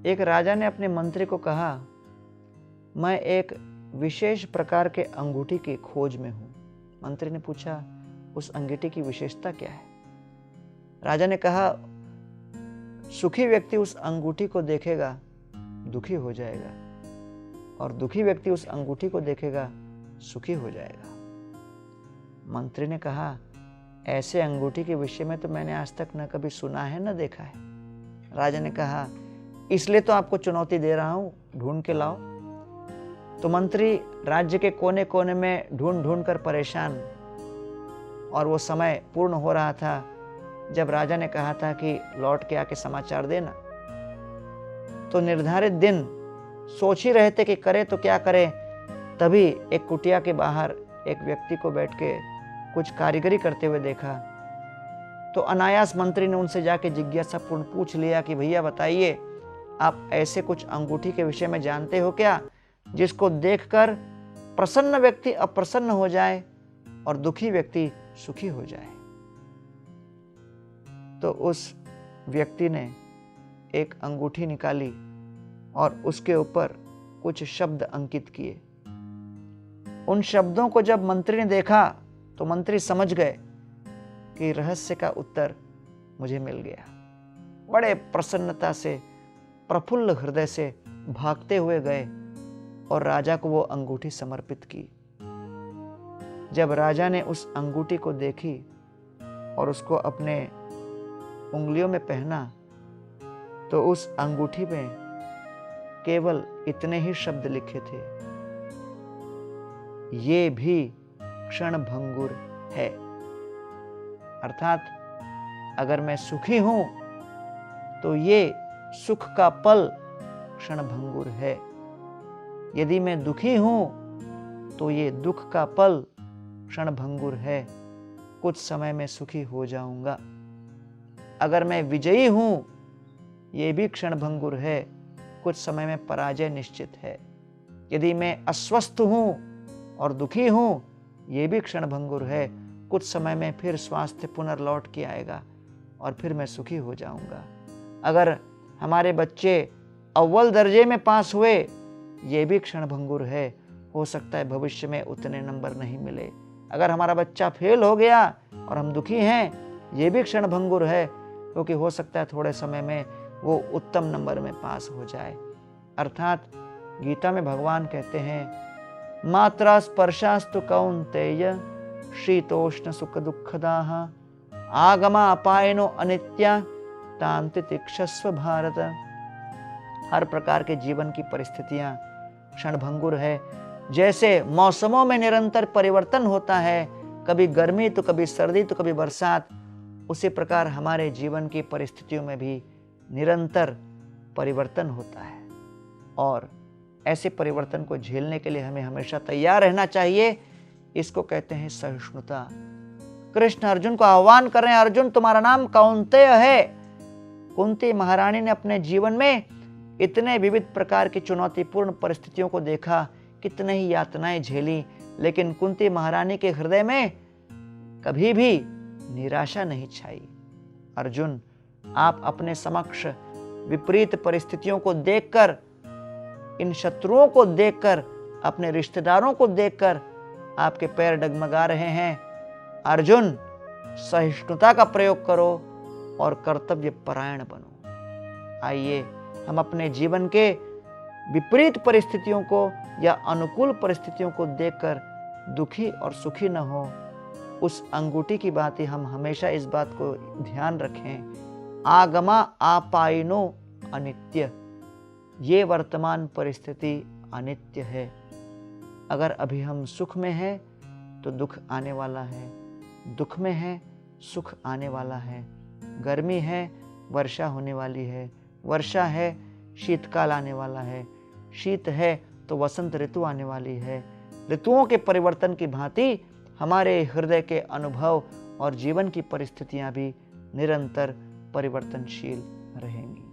एक राजा ने अपने मंत्री को कहा, मैं एक विशेष प्रकार के अंगूठी की खोज में हूं। मंत्री ने पूछा, उस अंगूठी की विशेषता क्या है? राजा ने कहा, सुखी व्यक्ति उस अंगूठी को देखेगा दुखी हो जाएगा, और दुखी व्यक्ति उस अंगूठी को देखेगा सुखी हो जाएगा। मंत्री ने कहा, ऐसे अंगूठी के विषय में तो मैंने आज तक न कभी सुना है न देखा है। राजा ने कहा, इसलिए तो आपको चुनौती दे रहा हूं, ढूंढ के लाओ। तो मंत्री राज्य के कोने कोने में ढूंढ ढूंढ कर परेशान, और वो समय पूर्ण हो रहा था जब राजा ने कहा था कि लौट के आके समाचार देना। तो निर्धारित दिन सोच ही रहे थे कि करे तो क्या करे, तभी एक कुटिया के बाहर एक व्यक्ति को बैठ के कुछ कारीगरी करते हुए देखा। तो अनायास मंत्री ने उनसे जाके जिज्ञासापूर्ण पूछ लिया कि भैया बताइए, आप ऐसे कुछ अंगूठी के विषय में जानते हो क्या, जिसको देखकर प्रसन्न व्यक्ति अप्रसन्न हो जाए और दुखी व्यक्ति सुखी हो जाए? तो उस व्यक्ति ने एक अंगूठी निकाली और उसके ऊपर कुछ शब्द अंकित किए। उन शब्दों को जब मंत्री ने देखा तो मंत्री समझ गए कि रहस्य का उत्तर मुझे मिल गया। बड़े प्रसन्नता से, प्रफुल्ल हृदय से भागते हुए गए और राजा को वो अंगूठी समर्पित की। जब राजा ने उस अंगूठी को देखी और उसको अपने उंगलियों में पहना, तो उस अंगूठी में केवल इतने ही शब्द लिखे थे, ये भी क्षण भंगुर है। अर्थात अगर मैं सुखी हूं तो ये सुख का पल क्षण भंगुर है, यदि मैं दुखी हूं तो ये दुख का पल क्षण भंगुर है, कुछ समय में सुखी हो जाऊंगा। अगर मैं विजयी हूं, ये भी क्षण भंगुर है, कुछ समय में पराजय निश्चित है। यदि मैं अस्वस्थ हूं और दुखी हूं, ये भी क्षण भंगुर है, कुछ समय में फिर स्वास्थ्य पुनर्लौट के आएगा और फिर मैं सुखी हो जाऊंगा। अगर हमारे बच्चे अव्वल दर्जे में पास हुए, ये भी क्षण भंगुर है, हो सकता है भविष्य में उतने नंबर नहीं मिले। अगर हमारा बच्चा फेल हो गया और हम दुखी हैं, ये भी क्षण भंगुर है, क्योंकि हो सकता है थोड़े समय में वो उत्तम नंबर में पास हो जाए। अर्थात गीता में भगवान कहते हैं, मात्रा स्पर्शास्तु कौन्तेय शीतोष्ण सुख दुःखदाः आगमा अपायनो अनित्या तान्ति तिक्षस्व भारत। हर प्रकार के जीवन की परिस्थितियां क्षणभंगुर है। जैसे मौसमों में निरंतर परिवर्तन होता है, कभी गर्मी तो कभी सर्दी तो कभी बरसात, उसी प्रकार हमारे जीवन की परिस्थितियों में भी निरंतर परिवर्तन होता है, और ऐसे परिवर्तन को झेलने के लिए हमें हमेशा तैयार रहना चाहिए। इसको कहते हैं सहिष्णुता। कृष्ण अर्जुन को आह्वान कर रहे हैं, अर्जुन तुम्हारा नाम कौन्तेय है। कुंती महारानी ने अपने जीवन में इतने विविध प्रकार की चुनौतीपूर्ण परिस्थितियों को देखा, कितने ही यातनाएं झेली, लेकिन कुंती महारानी के हृदय में कभी भी निराशा नहीं छाई। अर्जुन, आप अपने समक्ष विपरीत परिस्थितियों को देखकर, इन शत्रुओं को देखकर, अपने रिश्तेदारों को देखकर आपके पैर डगमगा रहे हैं। अर्जुन, सहिष्णुता का प्रयोग करो और कर्तव्य परायण बनो। आइए हम अपने जीवन के विपरीत परिस्थितियों को या अनुकूल परिस्थितियों को देखकर दुखी और सुखी न हो। उस अंगूठी की बात ही हम हमेशा इस बात को ध्यान रखें, आगमा आपायनो अनित्य। ये वर्तमान परिस्थिति अनित्य है। अगर अभी हम सुख में हैं तो दुख आने वाला है, दुख में है सुख आने वाला है। गर्मी है, वर्षा होने वाली है, वर्षा है, शीतकाल आने वाला है, शीत है तो वसंत ऋतु आने वाली है। ऋतुओं के परिवर्तन की भांति हमारे हृदय के अनुभव और जीवन की परिस्थितियां भी निरंतर परिवर्तनशील रहेंगी।